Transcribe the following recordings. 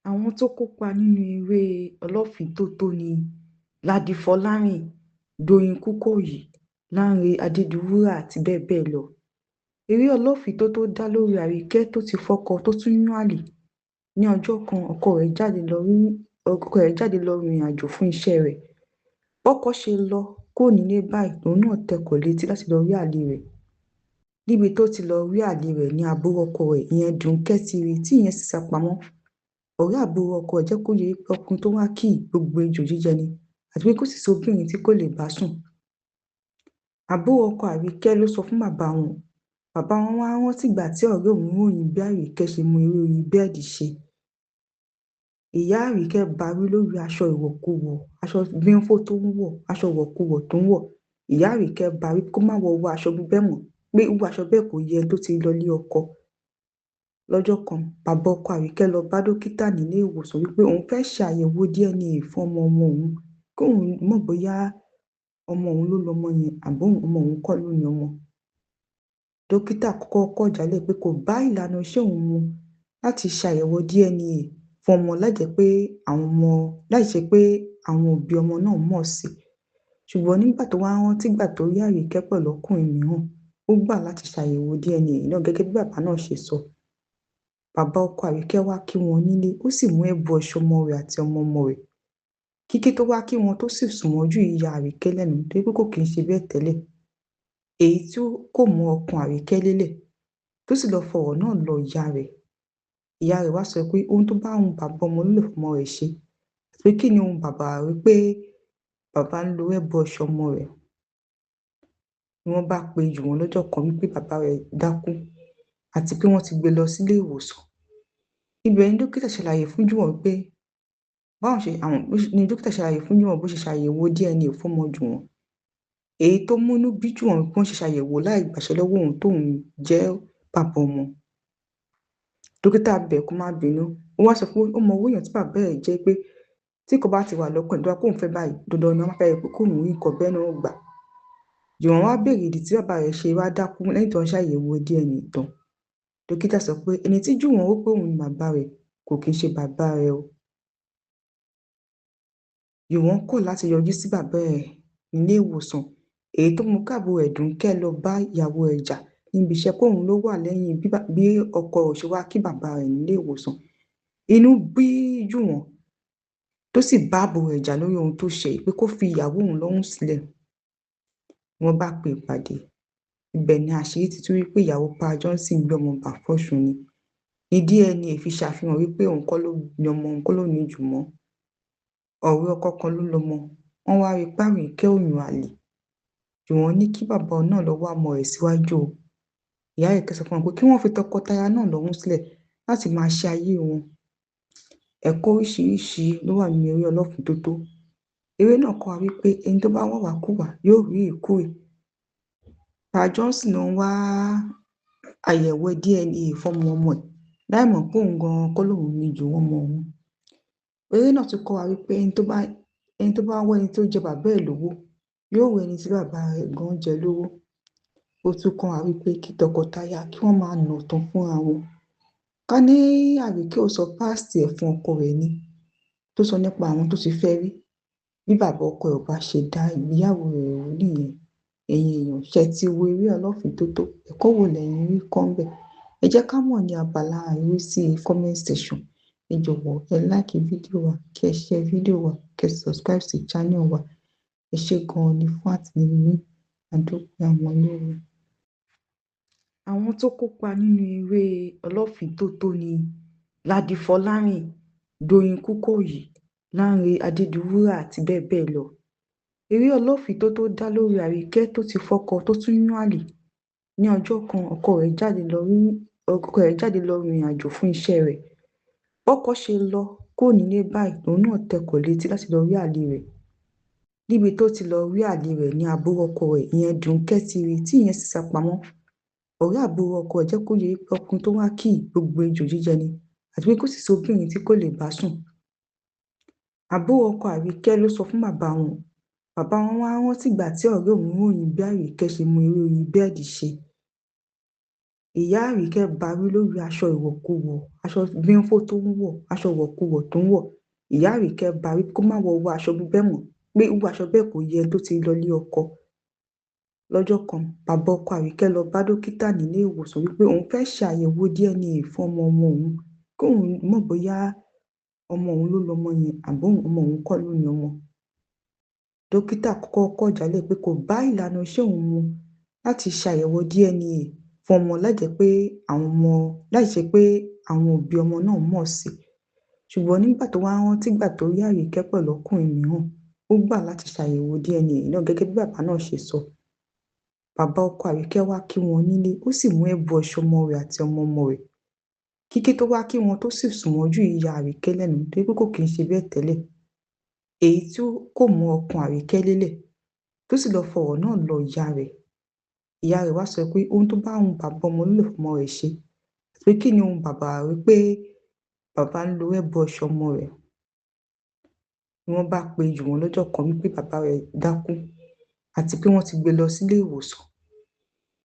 Àwọn tó kópa nínú eré ọlọ́fin-tótó ni Ládi Fọlárìn, Dóyin Kúkọ̀yí, Lánrè Adédiwúrà àti bẹ́ẹ̀ bẹ́ẹ̀ lọ. Eré ọlọ́fin-tótó dá lórí Àríkẹ́ tó ti fọ́kọ tó tún yan àlè. Ní ọjọ́ kan, ọkọ rẹ̀ jáde lọ rìnrìn àjò fún iṣẹ́ rẹ̀. Bọ́kọ ṣe lọ kúrò nílé báyìí lòun náà tẹkọ̀ létí láti lọ rí àlè rẹ̀. Níbi tó ti lọ rí àlè rẹ̀ ní àbúrò ọkọ rẹ̀ ìyẹn Dùnkẹ́ ti rí tí ìyẹn sì sá pamọ́. Ọ̀rẹ́ àbúrò ọkọ ẹ̀ jẹ́ kó yé pé ọkùnrin tó wá kì í gbogbo ejò jíjẹ ni àti pé kò sì sí obìnrin tí kò lè bá sùn. Àbúrò ọkọ Àríkẹ́ ló sọ fún bàbá wọn. Bàbá wọn wá rántí ìgbà tí ọ̀rẹ́ òun ròyìn bí Àríkẹ́ ṣe mú eré orí bẹ́ẹ̀dì ṣe. Ìyá Àríkẹ́ barí lórí aṣọ ìwọ̀kuwọ̀, aṣọ bíńfó tó ń wọ̀, aṣọ ìwọ̀kuwọ̀ tó ń wọ̀. Ìyá Àríkẹ́ barí kó má wọ aṣọ bíbẹ́ mọ́, pé irú aṣọ bẹ́ẹ̀ kò yẹ tó ti lọ lé ọkọ. Lọ́jọ́ kan, bàbá ọkọ Àríkẹ́ lọ bá dókítà nílé ìwòsàn wípé òun fẹ́ ṣe àyẹ̀wò DNA fún ọmọ òun, kóun mọ̀ bóyá ọmọ òun ló lọmọ yẹn àbí ọmọ òun kọ́ ló ní ọmọ. Dókítà kọ́kọ́ kọ̀ jálẹ̀ pé kò bá ìlànà iṣẹ́ òun mu láti ṣàyẹ̀wò DNA fún ọmọ láì ṣe pé àwọn òbí ọmọ náà mọ̀ sí. Ṣùgbọ́n nígbà tó wá rántí ìgbà tó rí Àríkẹ́ pẹ̀lú ọkùnrin mìíràn, ó gbà láti ṣàyẹ̀wò DNA náà gẹ́gẹ́ bí bàbá náà ṣe sọ. Bàbá ọkọ Àríkẹ́ wá kí wọn nílé, ó sì mú ẹ̀bùn ọ̀ṣọ́ ọmọ rẹ̀ àti ọmọ rẹ̀. Kíkí tó wá kí wọn tó sì sùn mọ́jú ìyá Àríkẹ́ lẹ́nu torí pé kò kì í ṣe bẹ́ẹ̀ tẹ́lẹ̀. Èyí tí kò mú ọkàn Àríkẹ́ lélẹ̀ tó sì lọ fọ̀rọ̀ náà lọ ìyá rẹ̀. Ìyá rẹ̀ wá sọ pé ohun tó bá hun bàbá ọmọ ló lè fọmọ rẹ̀ ṣe, pé kí ni ohun bàbá rẹ̀ pé bàbá ń lo ẹ̀bùn ọ̀ṣọ́ ọmọ rẹ̀. Ni wọ́n bá pe jù wọ́n lọ́jọ́ kan wípé bàbá rẹ̀ dákú àti pé wọ́n ti gbé lọ sílé ìwòsàn. Ibẹ̀ ni dókítà ṣàlàyé fún Jùwọ́n pé dókítà ṣàlàyé fún Jùwọ́n bó ṣe ṣàyẹ̀wò DNA fún ọmọ Jùwọ́n. Èyí tó múnú bí Jùwọ́n bí wọ́n ṣe ṣàyẹ̀wò láì gbàṣẹ lọ́wọ́ òun tóun jẹ́ bàbá ọmọ. Dókítà bẹ̀ kó má bínú. Ó wá sọ pé ó mọ owó èèyàn tí bàbá ẹ̀ jẹ́ pé tí kò bá ti wà lọ́kàn ìdúrà kóun fẹ́ báyìí, dandan ni wọ́n máa fẹ́ pé kóun rí nǹkan bẹ́ẹ̀ náà gbà. Jùwọ́n wá béèrè ìdí tí bàbá rẹ̀ ṣe wá dákú lẹ́yìn tó ń ṣàyẹ̀wò DNA tán. Dókítà sọ pé ẹni tí Jùwọ́n rò pé òun ni bàbá rẹ̀ kò kì í ṣe bàbá rẹ̀ o. Jùwọ́n kọ̀ láti yọjú sí bàbá ẹ̀ nílé ìwòsàn, èyí tó mú káàbúrò ẹ̀ Dùnkẹ́ lọ bá ìyàwó ẹ̀ jà níbi iṣẹ́ pé òun ló wà lẹ́yìn bí ọkọ ẹ̀ ṣe wá kí bàbá rẹ̀ nílé ìwòsàn. Inú bí Jùwọ́n tó sì bá àbúrò ẹ̀ jà lórí ohun tó ṣe pé kó fi ìyàwó òun lọ́rùn sílẹ̀. Wọ́n bá pe ìpàdé. Ibẹ̀ ni àṣírí ti tú wípé ìyàwó Pa Johnson gbé ọmọ bà fọ́ṣun ni. Ní DNA fi ṣàfihàn wípé òun kọ́ ló ní ọmọ, òun kọ́ ló ní Jùwọ́n. Ọ̀rẹ́ ọkọ kan ló lọmọ. Wọ́n wá rí pé Àríkẹ́ ò yan àlè. Jùwọ́n ní kí bàbá náà lọ wá ọmọ rẹ̀ síwájú o. Ìyá Àríkẹ́ sọ fún wọn pé kí wọ́n fi tọkọtaya náà lọ́rùn sílẹ̀ láti máa ṣe ayé wọn. Ẹ̀kọ́ oríṣiríṣi ló wà nínú eré ọlọ́fin-tótó. Eré náà kọ́ wa wípé ẹni tó bá wàwákùwà yóò rí ìkúrè. Pa Johnson ló ń wá àyẹ̀wò DNA fọ́mọ ọmọ ẹ̀ láì mọ̀ pé òun gan-an kọ́ lòun ní Jùwọ́n ọmọ òun. Eré náà tún kọ́ wa wípé ẹni tó bá wá ẹni tó jẹ bàbá ẹ̀ lówó yóò wá ẹni tí bàbá rẹ̀ gan jẹ lówó. Ó tún kọ́ wa wípé kí tọkọtaya kí wọ́n máa nà tán fúnra wọn. Ká ní Àríkẹ́ ò sọ páàsì ẹ̀ fún ọkọ rẹ̀ ni tó sọ nípa àwọn tó ti fẹ́ rí. Bí bàbá ọkọ ẹ̀ ò bá ṣe dá ìgbéyàwó rẹ̀ rú nìyẹn. Ẹ̀yin èèyàn ṣe ti wo eré ọlọ́fin-tótó, ẹ̀kọ́ wo lẹ̀yin rí kọ́ ńbẹ̀? Ẹ jẹ́ ká mọ̀ ní abala ìrísí comment section. Ẹ jọ̀wọ́ ẹ like fídíò wa, kí ẹ share fídíò wa, kí ẹ subscribe sí channel wa. Ẹ ṣé gan-an ni fún àtìlẹ́yìn yín. A dúpẹ́ àwọn olóore. Àwọn tó kópa nínú eré ọlọ́fin-tótó ni Ládi Fọlárìn, Dóyin Kúkọ̀yí, Lánrè Adédiwúrà àti bẹ́ẹ̀ bẹ́ẹ̀ lọ. Eré ọlọ́fin-tótó dá lórí Àríkẹ́ tó ti fọ́kọ tó tún yan àlè. Ní ọjọ́ kan, ọkọ rẹ̀ jáde lọ rìnrìn àjò fún iṣẹ́ rẹ̀. Bọ́kọ ṣe lọ kúrò nílé báyìí lòun náà tẹkọ̀ létí láti lọ rí àlè rẹ̀. Níbi tó ti lọ rí àlè rẹ̀ ní àbúrò ọkọ rẹ̀ ìyẹn Dùnkẹ́ ti rí tí ìyẹn sì sá pamọ́. Ọ̀rẹ́ àbúrò ọkọ ẹ̀ jẹ́ kó yé pé ọkùnrin tó wá kì í gbogbo ejò jíjẹ ni àti pé kò sì sí obìnrin tí kò lè bá sùn. Àbúrò ọkọ Àríkẹ́ ló sọ fún bàbá wọn. Bàbá wọn wá rántí ìgbà tí ọ̀rẹ́ òun ròyìn bí Àríkẹ́ ṣe mú eré orí bẹ́ẹ̀dì ṣe. ìyá Àríkẹ́ bá wí lórí aṣọ ìwọ̀kuwọ̀, aṣọ bíńfó tó ń wọ̀, aṣọ ìwọ̀kuwọ̀ tó ń wọ̀. Ìyá Àríkẹ́ bá wí kó má wọ irú aṣọ bẹ́ẹ̀ mọ́, pé irú aṣọ bẹ́ẹ̀ kò yẹ tó ti lọ ilé ọkọ. Lọ́jọ́ kan, bàbá ọkọ Àríkẹ́ lọ bá dókítà nílé ìwòsàn wípé òun fẹ́ ṣe àyẹ̀wò DNA fún ọmọ òun, kóun mọ̀ bóyá ọmọ òun ló lọmọ yẹn àbí ọmọ òun kọ́ ló ní ọmọ. Dókítà kọ́kọ́ kọ̀ jálẹ̀ pé kò bá ìlànà iṣẹ́ òun mu láti ṣàyẹ̀wò DNA fún ọmọ láìṣe pé àwọn òbí ọmọ náà mọ̀ sí. Ṣùgbọ́n nígbà tó wá rántí ìgbà tó rí Àríkẹ́ pẹ̀lú ọkùnrin mìíràn, ó gbà láti ṣàyẹ̀wò DNA náà gẹ́gẹ́ bí bàbá náà ṣe sọ. Bàbá ọkọ Àríkẹ́ wá kí wọn nílé, ó sì mú ẹ̀bùn ọṣọ ọmọ rẹ̀ àti ọmọ rẹ̀. Kíkí tó wá kí wọn tó sì sùn mọ́jú ya Àríkẹ́ lẹ́nu torí pé kò kì í ṣe bẹ́ẹ̀ tẹ́lẹ̀. Èyí tí kò mú ọkàn Àríkẹ́ lélẹ̀, tó sì lọ fọ̀rọ̀ náà lọ ìyá rẹ̀. Ìyá rẹ̀ wá sọ pé ohun tó bá wù bàbá ọmọ ló lè fọmọ rẹ̀ ṣe, pé kí ni ohun bàbá rẹ̀ pé bàbá ń lo ẹ̀bùn ọṣọ ọmọ rẹ̀. Ni wọ́n bá pe Jùwọ́n lọ́jọ́ kan wípé bàbá rẹ̀ dákú àti pé wọ́n ti gbé lọ sílé ìwòsàn.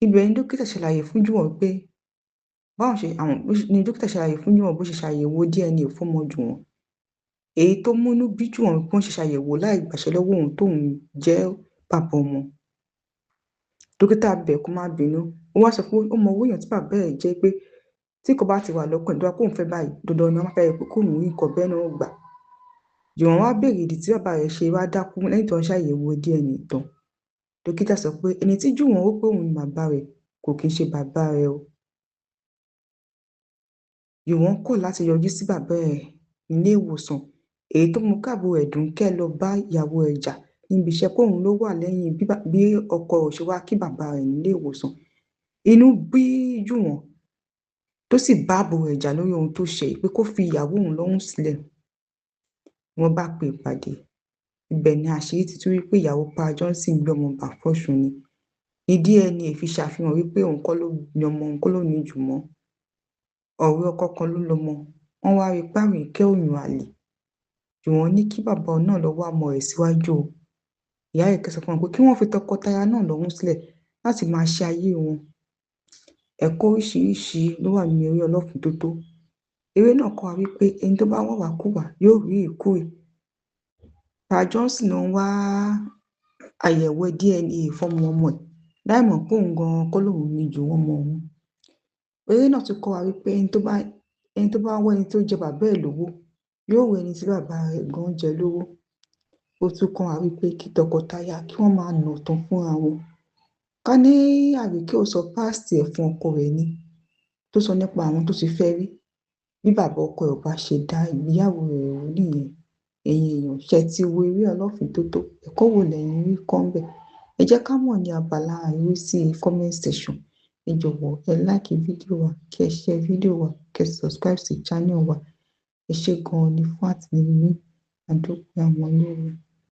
Ibẹ̀ ni dókítà ṣàlàyé fún Jùwọ́n pé dókítà ṣàlàyé fún Jùwọ́n bó ṣe ṣàyẹ̀wò DNA fún ọmọ Jùwọ́n. Èyí tó múnú bí Jùwọ́n pé wọ́n ṣe ṣàyẹ̀wò láì gbàṣẹ lọ́wọ́ òun tóun jẹ́ bàbá ọmọ. Dókítà bẹ̀ kó má bínú, ó wá sọ pé ó mọ owó èèyàn tí bàbá ẹ̀ jẹ́ pé tí kò bá ti wà lọ́kàn ẹ̀ tó bá kóun fẹ́ báyìí, dandan ni wọ́n máa fẹ́ pé kóun rí nǹkan bẹ́ẹ̀ náà gbà. Jùwọ́n wá béèrè ìdí tí bàbá rẹ̀ ṣe wá dákú lẹ́yìn tí wọ́n ṣàyẹ̀wò DNA tán. Dókítà sọ pé ẹni tí Jùwọ́n rò pé òun ni bàbá rẹ̀ kò kì í ṣe bàbá rẹ̀ o. Jùwọ́n kọ̀ láti yọjú sí bàbá ẹ̀ nílé ìwòsàn, èyí tó mú káàbùrò Ẹ̀dùnkẹ́ lọ bá ìyàwó ẹ̀ jà níbi iṣẹ́ pé òun ló wà lẹ́yìn bí ọkọ rẹ̀ ṣe wá kí bàbá rẹ̀ nílé ìwòsàn. Inú bí Jùwọ́n tó sì bá àbúrò ẹ̀ jà lórí ohun tó ṣe pé kó fi ìyàwó òun lọ́rùn sílẹ̀. Wọ́n bá pe ìpàdé. Ibẹ̀ ni àṣírí ti tú wípé ìyàwó Pa Johnson gbé ọmọ bà fọ́ṣun ni. Ní DNA fi ṣàfihàn wípé òun kọ́ ló ní ọmọ, òun kọ́ ló ní Jùwọ́n. Ọ̀rẹ́ ọkọ kan ló lọmọ. Wọ́n wá rí pé Àríkẹ́ ò yan àlè. Jùwọ́n ní kí bàbá náà lọ wá ọmọ rẹ̀ síwájú o. Ìyá Àríkẹ́ sọ fún wọn pé kí wọ́n fi tọkọtaya náà lọ́rùn sílẹ̀ láti máa ṣe ayé wọn. Ẹ̀kọ́ oríṣiríṣi ló wà nínú eré Ọlọ́fin-tótó. Eré náà kọ́ wa wípé ẹni tó bá wàwákùwà yóò rí ìkúrè. Pa Johnson ló ń wá àyẹ̀wò DNA fọ́mọ ọmọ ẹ̀ láì mọ̀ pé òun gan-an kọ́ lòun ní Jùwọ́n ọmọ òun. Eré náà tún kọ́ wa wípé ẹni tó bá wá ẹni tó jẹ bàbá ẹ̀ lówó yóò wá ẹni tí bàbá rẹ̀ gan-an jẹ lówó. Ó tún kọ́ wa wípé kí tọkọtaya kí wọ́n máa nà tán fúnra wọn. Ká ní Àríkẹ́ ò sọ páàstì ẹ̀ fún ọkọ rẹ̀ ni, tó sọ nípa àwọn tó ti fẹ́ rí, bí bàbá ọkọ ẹ̀ ò bá ṣe dá ìgbéyàwó rẹ̀ rú nìyẹn. Ẹ̀yin èèyàn, ṣé ẹ ti wo eré Ọlọ́fin-tótó? Ẹ̀kọ́ wo lẹ̀yin rí kọ́ ńbẹ̀? Ẹ jẹ́ ká mọ̀ ní abala ìrísí comment section. Ẹ jọ̀wọ́ ẹ like fídíò wa, kí ẹ share fídíò wa, kí ẹ subscribe sí channel wa. Ẹ ṣé gan-an ni fún àtìlẹ́yìn yín. A dúpẹ́ àwọn olóore.